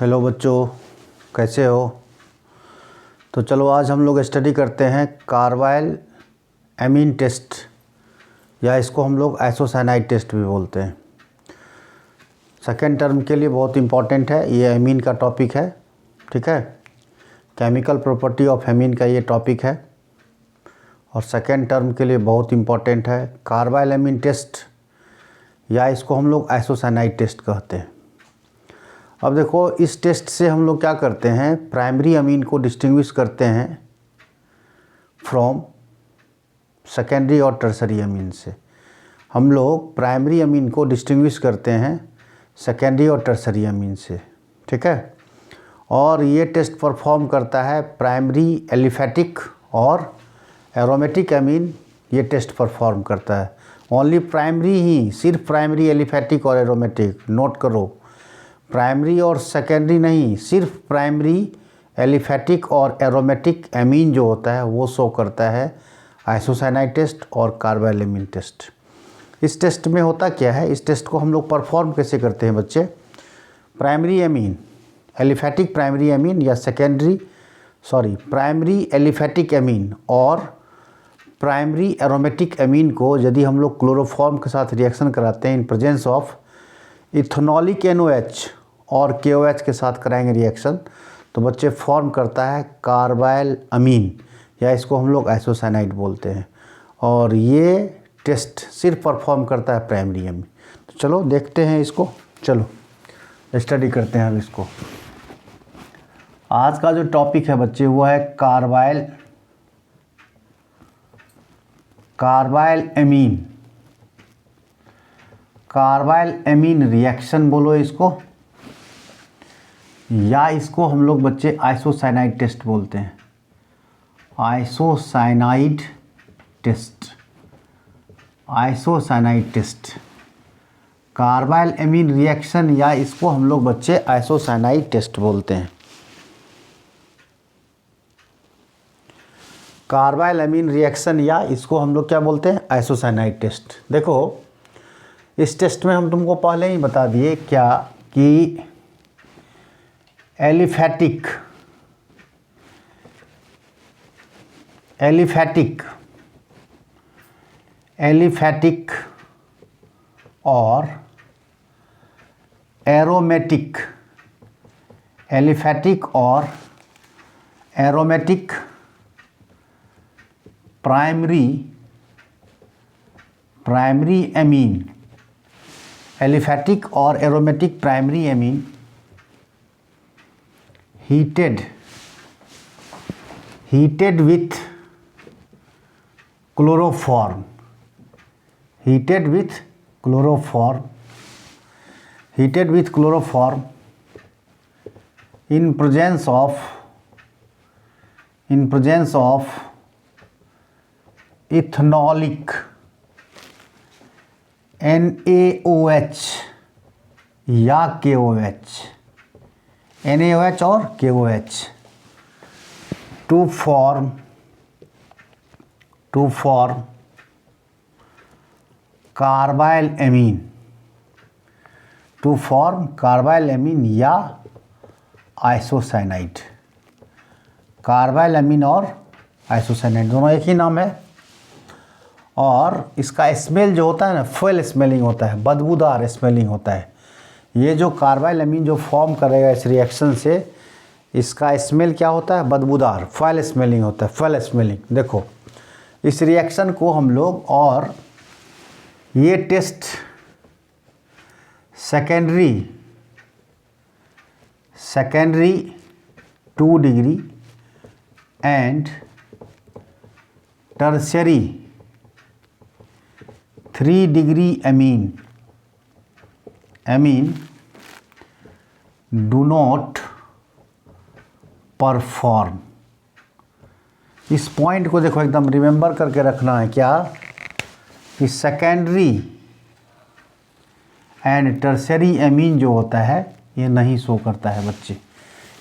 Hello बच्चों, कैसे हो। तो चलो आज हम लोग स्टडी करते हैं कार्बाइल एमीन टेस्ट, या इसको हम लोग आइसोसाइनाइड टेस्ट भी बोलते हैं। सेकेंड टर्म के लिए बहुत इम्पॉर्टेंट है, ये एमीन का टॉपिक है। ठीक है, केमिकल प्रॉपर्टी ऑफ एमीन का ये टॉपिक है और सेकेंड टर्म के लिए बहुत इम्पॉर्टेंट है कार्बाइल एमीन टेस्ट, या इसको हम लोग आइसोसाइनाइड टेस्ट कहते हैं। अब देखो, इस टेस्ट से हम लोग क्या करते हैं, प्राइमरी अमीन को डिस्टिंग्विश करते हैं फ्रॉम सेकेंडरी और टर्सरी अमीन से। हम लोग प्राइमरी अमीन को डिस्टिंग्विश करते हैं सेकेंडरी और टर्सरी अमीन से। ठीक है, और ये टेस्ट परफॉर्म करता है प्राइमरी एलिफैटिक और एरोमेटिक अमीन, ये टेस्ट परफॉर्म करता है। ओनली प्राइमरी ही, सिर्फ प्राइमरी एलिफैटिक और एरोमेटिक, नोट करो, प्राइमरी और सेकेंडरी नहीं, सिर्फ प्राइमरी एलिफैटिक और एरोमेटिक एमीन जो होता है वो शो करता है आइसोसाइनाइड टेस्ट और कार्बाइल एमीन टेस्ट। इस टेस्ट में होता क्या है, इस टेस्ट को हम लोग परफॉर्म कैसे करते हैं बच्चे, primary amine, aliphatic primary amine या प्राइमरी एलिफैटिक एमीन और प्राइमरी एरोमेटिक एमीन को यदि हम लोग क्लोरोफॉर्म के साथ रिएक्शन कराते हैं in presence of ethanolic NOH और KOH के साथ कराएंगे रिएक्शन, तो बच्चे फॉर्म करता है कार्बाइल अमीन, या इसको हम लोग आइसोसाइनाइड बोलते हैं। और ये टेस्ट सिर्फ परफॉर्म करता है प्राइमरी अमीन। तो चलो देखते हैं इसको, चलो स्टडी करते हैं अब इसको। आज का जो टॉपिक है बच्चे वो है carbyl amine, carbyl amine reaction बोलो इसको, या इसको हम लोग बच्चे आइसोसाइनाइड टेस्ट बोलते हैं। Isocyanide test, isocyanide test, carbylamine reaction, या इसको हम लोग बच्चे आइसोसाइनाइड टेस्ट बोलते हैं। कार्बाइल एमीन रिएक्शन, या इसको हम लोग क्या बोलते हैं, आइसोसाइनाइड टेस्ट। देखो, इस टेस्ट में हम तुमको पहले ही बता दिए क्या कि एलिफैटिक और एरोमेटिक, एलिफैटिक और एरोमेटिक प्राइमरी एमीन, एलिफैटिक और aromatic primary amine heated with chloroform, heated with chloroform in presence of ethanolic NaOH या KOH, NaOH और KOH to form carbyl amine, या आइसोसाइनाइड। कार्बाइल एमीन और isocyanide दोनों एक ही नाम है, और इसका स्मेल जो होता है ना, फुल स्मेलिंग होता है, बदबूदार स्मेलिंग होता है। ये जो कार्बाइल एमीन जो फॉर्म करेगा इस रिएक्शन से, इसका स्मेल क्या होता है, बदबूदार, फुल स्मेलिंग होता है, फुल स्मेलिंग। देखो, इस रिएक्शन को हम लोग, और ये test secondary 2 degree and tertiary 3 degree amine do not perform. इस पॉइंट को देखो, एकदम रिमेंबर करके रखना है क्या, कि सेकेंडरी एंड टर्शियरी एमीन जो होता है ये नहीं शो करता है बच्चे।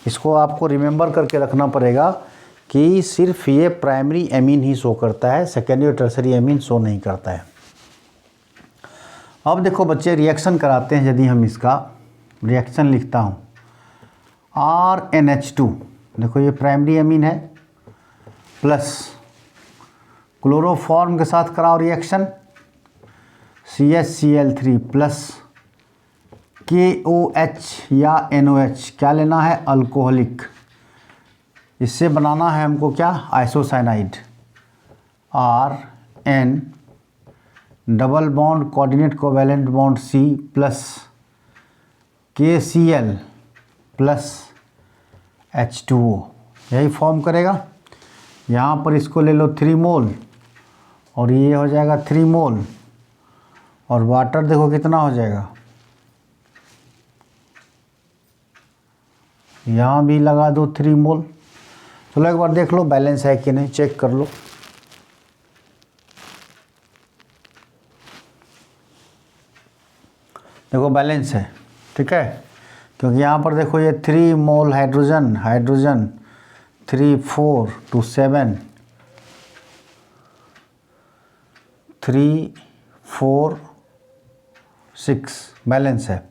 इसको आपको रिमेंबर करके रखना पड़ेगा कि सिर्फ ये प्राइमरी एमीन ही शो करता है, सेकेंडरी और टर्शियरी एमीन शो नहीं करता है। अब देखो बच्चे, रिएक्शन कराते हैं। यदि हम इसका रिएक्शन लिखता हूँ, RNH2, देखो ये प्राइमरी अमीन है, प्लस क्लोरोफॉर्म के साथ कराओ रिएक्शन, CHCl3 प्लस KOH या NOH, क्या लेना है, अल्कोहलिक। इससे बनाना है हमको क्या, isocyanide, RN double bond coordinate covalent bond C plus KCl plus H2O, यही फॉर्म करेगा। यहाँ पर इसको ले लो 3 मोल और ये हो जाएगा 3 मोल, और वाटर देखो कितना हो जाएगा, यहाँ भी लगा दो 3 मोल। चलो एक बार देख लो बैलेंस है कि नहीं, चेक कर लो। देखो बैलेंस है, ठीक है, क्योंकि यहाँ पर देखो ये 3 मोल हाइड्रोजन 3 4 2 7 3 4 6 बैलेंस है।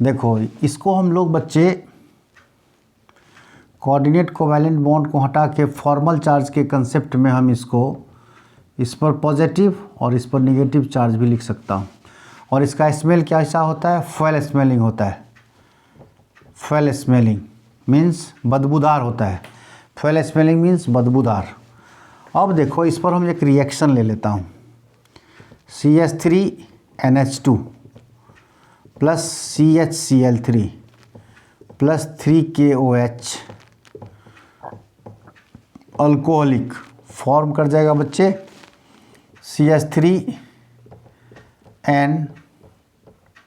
देखो इसको हम लोग बच्चे कोऑर्डिनेट कोवैलेंट बॉन्ड को हटा के फॉर्मल चार्ज के कंसेप्ट में हम इसको, इस पर पॉजिटिव और इस पर नेगेटिव चार्ज भी लिख सकता हूँ। और इसका स्मेल कैसा होता है, फॉयल स्मेलिंग होता है। फॉयल स्मेलिंग मीन्स बदबूदार होता है, फॉयल स्मेलिंग मीन्स बदबूदार। अब देखो इस पर हम एक रिएक्शन ले लेता हूँ, CH3NH2 plus CHCl3 plus 3KOH, alcoholic form कर जाएगा बच्चे CH3N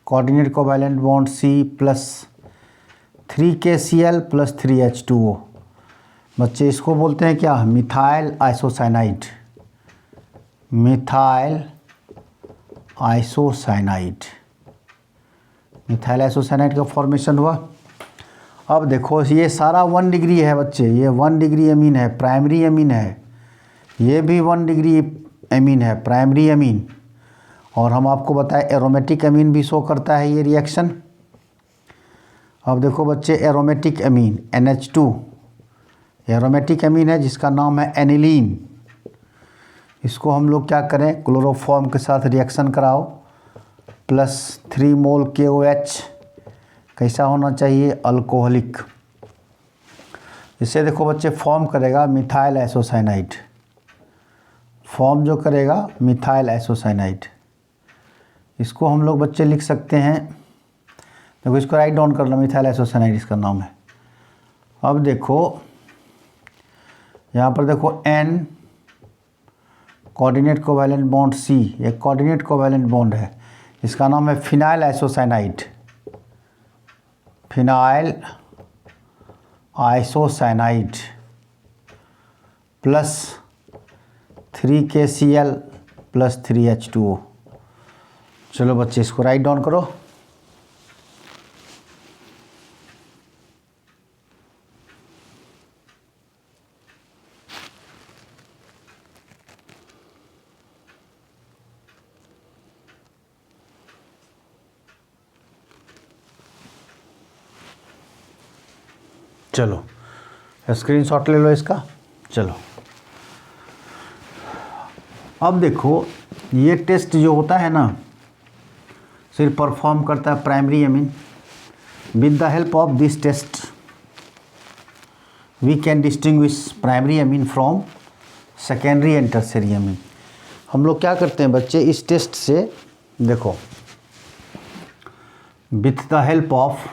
coordinate covalent bond C plus 3KCl plus 3H2O। बच्चे इसको बोलते हैं क्या, methyl isocyanide, methyl isocyanide, methyl isocyanide का फॉर्मेशन हुआ। अब देखो ये सारा 1 डिग्री है बच्चे, ये 1 डिग्री अमीन है, प्राइमरी अमीन है, ये भी 1 डिग्री अमीन है, प्राइमरी अमीन। और हम आपको बताएं एरोमेटिक अमीन भी शो करता है ये रिएक्शन। अब देखो बच्चे एरोमेटिक अमीन NH2 एरोमेटिक अमीन है जिसका नाम है एनिलीन। इसको हम लोग क्या करें, क्लोरोफॉर्म के साथ रिएक्शन कराओ, प्लस 3 मोल KOH, कैसा होना चाहिए, अल्कोहलिक। इससे देखो बच्चे फॉर्म करेगा मिथाइल आइसोसाइनाइड, फॉर्म जो करेगा मिथाइल आइसोसाइनाइड। इसको हम लोग बच्चे लिख सकते हैं, देखो इसको राइट डाउन कर लो, मिथाइल आइसोसाइनाइड इसका नाम है। अब देखो यहाँ पर देखो N coordinate covalent bond C, एक कोऑर्डिनेट कोवैलेंट बॉन्ड है, इसका नाम है phenyl isocyanide, phenyl isocyanide plus 3KCl plus 3H2O। चलो बच्चे इसको राइट डाउन करो। चलो स्क्रीनशॉट ले लो इसका। चलो अब देखो ये टेस्ट जो होता है ना, सिर्फ परफॉर्म करता है primary amine. With the help of this test we can distinguish primary amine from secondary and tertiary amine. हम लोग क्या करते हैं बच्चे इस टेस्ट से, देखो with the help of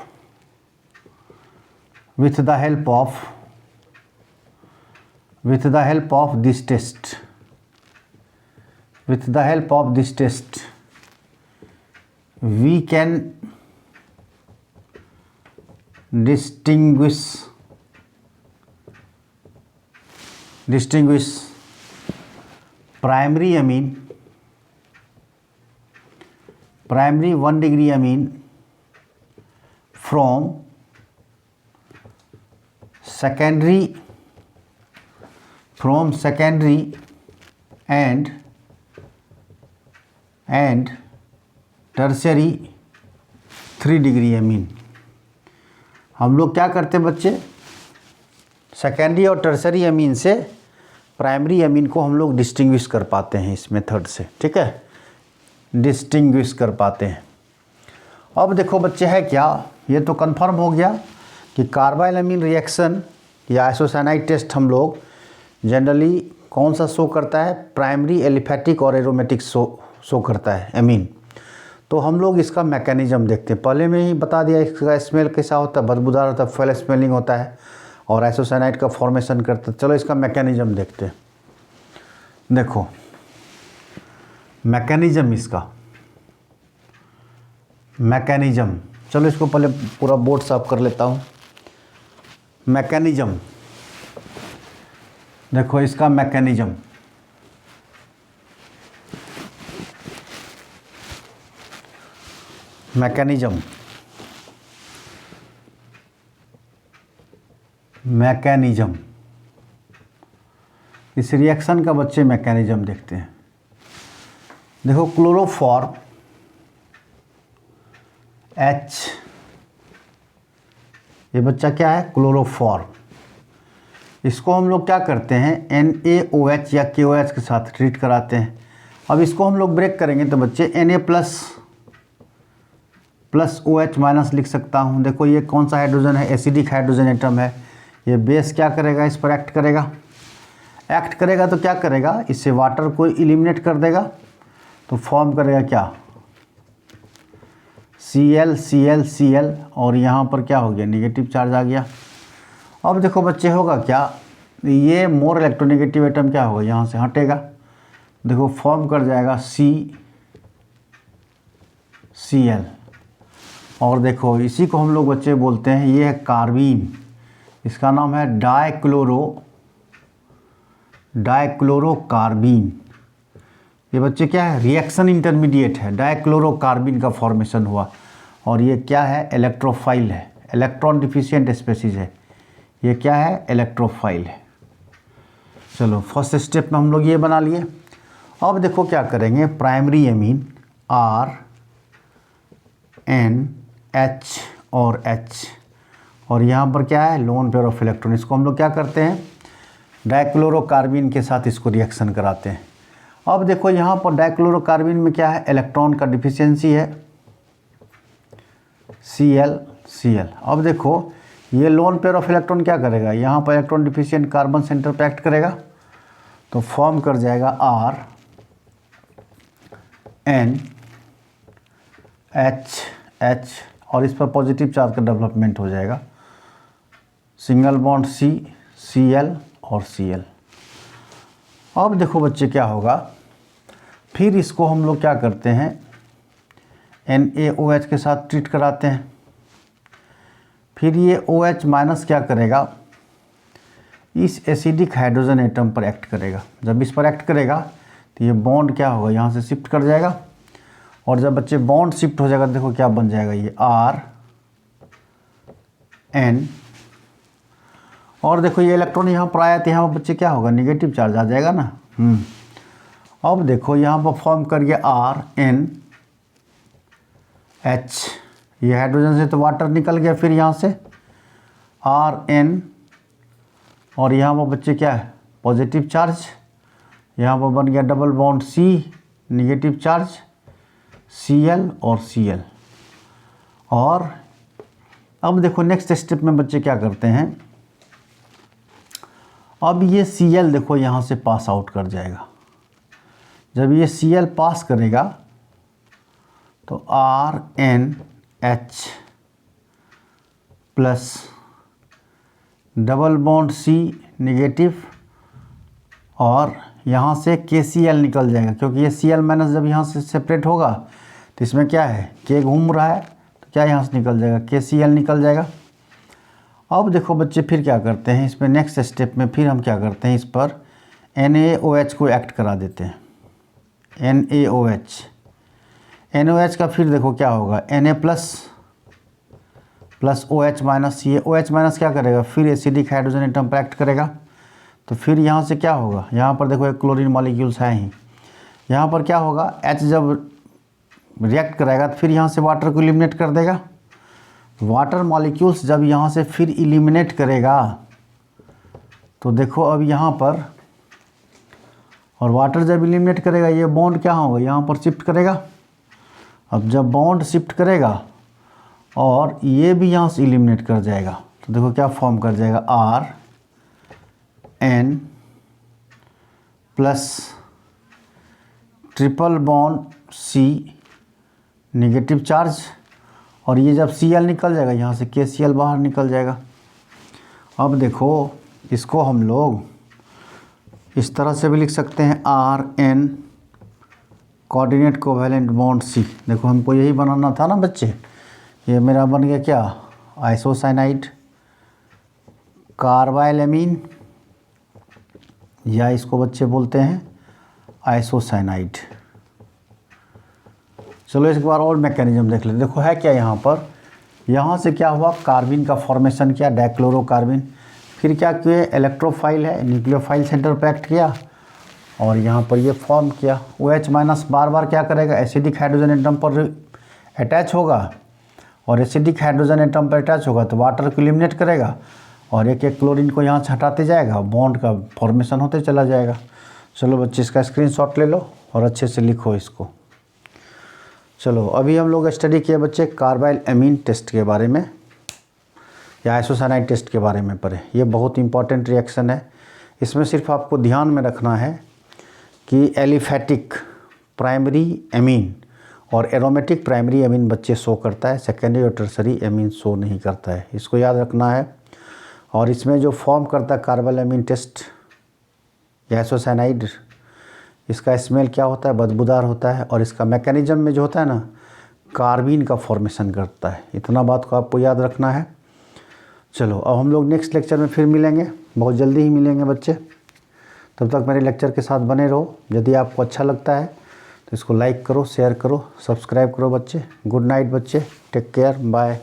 this test, we can distinguish primary 1 degree amine from secondary and tertiary 3 degree amine। हम लोग क्या करते हैं बच्चे, सेकेंडरी और टर्सरी अमीन से प्राइमरी अमीन को हम लोग डिस्टिंग्विश कर पाते हैं इस मेथड से, ठीक है, डिस्टिंग्विश कर पाते हैं। अब देखो बच्चे है क्या, ये तो कंफर्म हो गया कि कार्बाइल अमीन रिएक्शन या आइसोसाइनाइड टेस्ट हम लोग जनरली कौन सा शो करता है, प्राइमरी एलिफेटिक और एरोमेटिक शो करता है अमीन। तो हम लोग इसका मैकेनिज्म देखते हैं, पहले में ही बता दिया इसका स्मेल कैसा होता है, बदबूदार होता है, फेल स्मेलिंग होता है और आइसोसाइनाइड का फॉर्मेशन करता है। चलो इसका मैकेनिज्म देखते हैं। देखो मैकेनिज्म, इसका मैकेनिज्म, चलो इसको पहले पूरा बोर्ड साफ कर लेता हूँ। मैकेनिज्म देखो, इसका मैकेनिज्म मैकेनिज्म मैकेनिज्म इस रिएक्शन का बच्चे मैकेनिज्म देखते हैं। देखो क्लोरोफॉर्म H, ये बच्चा क्या है, क्लोरोफॉर्म। इसको हम लोग क्या करते हैं, NaOH या KOH के साथ ट्रीट कराते हैं। अब इसको हम लोग ब्रेक करेंगे तो बच्चे Na प्लस OH माइनस लिख सकता हूँ। देखो ये कौन सा हाइड्रोजन है, एसिडिक हाइड्रोजन एटम है। ये बेस क्या करेगा, इस पर एक्ट करेगा तो क्या करेगा, इससे वाटर को इलिमिनेट कर देगा, तो फॉर्म करेगा क्या, Cl और यहाँ पर क्या हो गया, निगेटिव चार्ज आ गया। अब देखो बच्चे होगा क्या, ये मोर इलेक्ट्रोनेगेटिव एटम क्या होगा, यहाँ से हटेगा, देखो फॉर्म कर जाएगा Cl। और देखो इसी को हम लोग बच्चे बोलते हैं, ये है कार्बीन, इसका नाम है डाइक्लोरोकार्बीन। ये बच्चे क्या है, रिएक्शन इंटरमीडिएट है, डाइक्लोरोकार्बीन का फॉर्मेशन हुआ। और ये क्या है, इलेक्ट्रोफाइल है, इलेक्ट्रॉन डिफिशिएंट स्पीशीज है। ये क्या है, इलेक्ट्रोफाइल है। चलो फर्स्ट स्टेप में हम लोग ये बना लिए। अब देखो क्या करेंगे, primary amine R N H और H, और यहाँ पर क्या है, लोन पेयर ऑफ इलेक्ट्रॉन। इसको हम लोग क्या करते हैं, डाइक्लोरोकार्बीन के साथ इसको रिएक्शन कराते हैं। अब देखो यहाँ पर डाइक्लोरोकार्बीन में क्या है, इलेक्ट्रॉन का डिफिशियंसी है, Cl। अब देखो ये लोन पेयर ऑफ इलेक्ट्रॉन क्या करेगा, यहाँ पर इलेक्ट्रॉन डिफिशियंट कार्बन सेंटर पर एक्ट करेगा, तो फॉर्म कर जाएगा R N H और इस पर पॉजिटिव चार्ज का डेवलपमेंट हो जाएगा, सिंगल बॉन्ड Cl और Cl। अब देखो बच्चे क्या होगा, फिर इसको हम लोग क्या करते हैं, NaOH के साथ ट्रीट कराते हैं। फिर ये OH माइनस क्या करेगा, इस एसिडिक हाइड्रोजन एटम पर एक्ट करेगा। जब इस पर एक्ट करेगा तो ये बॉन्ड क्या होगा, यहाँ से शिफ्ट कर जाएगा, और जब बच्चे बॉन्ड शिफ्ट हो जाएगा देखो क्या बन जाएगा, ये RN। और देखो ये इलेक्ट्रॉन यहाँ पर आया तो यहाँ पर बच्चे क्या होगा, निगेटिव चार्ज आ जाएगा ना। अब देखो यहाँ पर फॉर्म करिए RNH, ये हाइड्रोजन से तो वाटर निकल गया, फिर यहाँ से RN, और यहाँ पर बच्चे क्या है, पॉजिटिव चार्ज, यहाँ पर बन गया double bond C, negative charge Cl और Cl। और अब देखो नेक्स्ट स्टेप में बच्चे क्या करते हैं, अब ये Cl देखो यहाँ से पास आउट कर जाएगा। जब ये Cl पास करेगा तो RNH plus double bond C negative, और यहाँ से KCl निकल जाएगा, क्योंकि ये Cl माइनस जब यहाँ से सेपरेट होगा तो इसमें क्या है, K घूम रहा है, तो क्या यहाँ से निकल जाएगा, KCl निकल जाएगा। अब देखो बच्चे फिर क्या करते हैं, इसमें नेक्स्ट स्टेप में फिर हम क्या करते हैं, इस पर NaOH को एक्ट करा देते हैं, NaOH का फिर देखो क्या होगा, Na प्लस OH माइनस, ये OH माइनस क्या करेगा, फिर एसिडिक हाइड्रोजन एटम पर एक्ट करेगा, तो फिर यहाँ से क्या होगा, यहाँ पर देखो एक क्लोरीन मॉलिक्यूल्स है ही, यहाँ पर क्या होगा, H जब रिएक्ट कराएगा तो फिर यहाँ से वाटर को एलिमिनेट कर देगा, वाटर मॉलिक्यूल्स जब यहाँ से फिर इलिमिनेट करेगा तो देखो अब यहाँ पर, और वाटर जब इलिमिनेट करेगा ये बॉन्ड क्या होगा, यहाँ पर शिफ्ट करेगा। अब जब बॉन्ड शिफ्ट करेगा और ये भी यहाँ से इलिमिनेट कर जाएगा तो देखो क्या फॉर्म कर जाएगा, RN plus triple bond C negative charge, और ये जब Cl निकल जाएगा यहाँ से KCl बाहर निकल जाएगा। अब देखो इसको हम लोग इस तरह से भी लिख सकते हैं, RN coordinate covalent bond C। देखो हमको यही बनाना था ना बच्चे, ये मेरा बन गया क्या, आइसोसाइनाइड कार्बाइल एमीन, या इसको बच्चे बोलते हैं आइसोसाइनाइड। चलो एक बार और मैकेनिज्म देख लेते। देखो है क्या यहाँ पर, यहाँ से क्या हुआ, कार्बिन का फॉर्मेशन किया, डाइक्लोरोकार्बिन, फिर क्या किए, इलेक्ट्रोफाइल है, न्यूक्लियोफाइल सेंटर पर एक्ट किया और यहाँ पर ये फॉर्म किया। OH- बार बार क्या करेगा, एसिडिक हाइड्रोजन एटम पर अटैच होगा, और एसिडिक हाइड्रोजन एटम पर अटैच होगा तो वाटर को एलिमिनेट करेगा और एक एक क्लोरीन को यहाँ से हटाते जाएगा, बॉन्ड का फॉर्मेशन होते चला जाएगा। चलो बच्चे इसका स्क्रीनशॉट ले लो और अच्छे से लिखो इसको। चलो अभी हम लोग स्टडी किए बच्चे कार्बाइल एमीन टेस्ट के बारे में या आइसोसाइनाइड टेस्ट के बारे में पढ़े। ये बहुत इंपॉर्टेंट रिएक्शन है। इसमें सिर्फ आपको ध्यान में रखना है कि एलिफैटिक प्राइमरी एमीन और एरोमेटिक प्राइमरी एमीन बच्चे शो करता है, सेकेंडरी और टर्सरी एमीन शो नहीं करता है, इसको याद रखना है। और इसमें जो फॉर्म करता है कार्बाइल एमीन टेस्ट या आइसोसाइनाइड, इसका स्मेल क्या होता है, बदबूदार होता है, और इसका मैकेनिज्म में जो होता है ना, कार्बिन का फॉर्मेशन करता है। इतना बात को आपको याद रखना है। चलो अब हम लोग नेक्स्ट लेक्चर में फिर मिलेंगे, बहुत जल्दी ही मिलेंगे बच्चे। तब तक मेरे लेक्चर के साथ बने रहो। यदि आपको अच्छा लगता है तो इसको लाइक करो, शेयर करो, सब्सक्राइब करो बच्चे। गुड नाइट बच्चे, टेक केयर, बाय।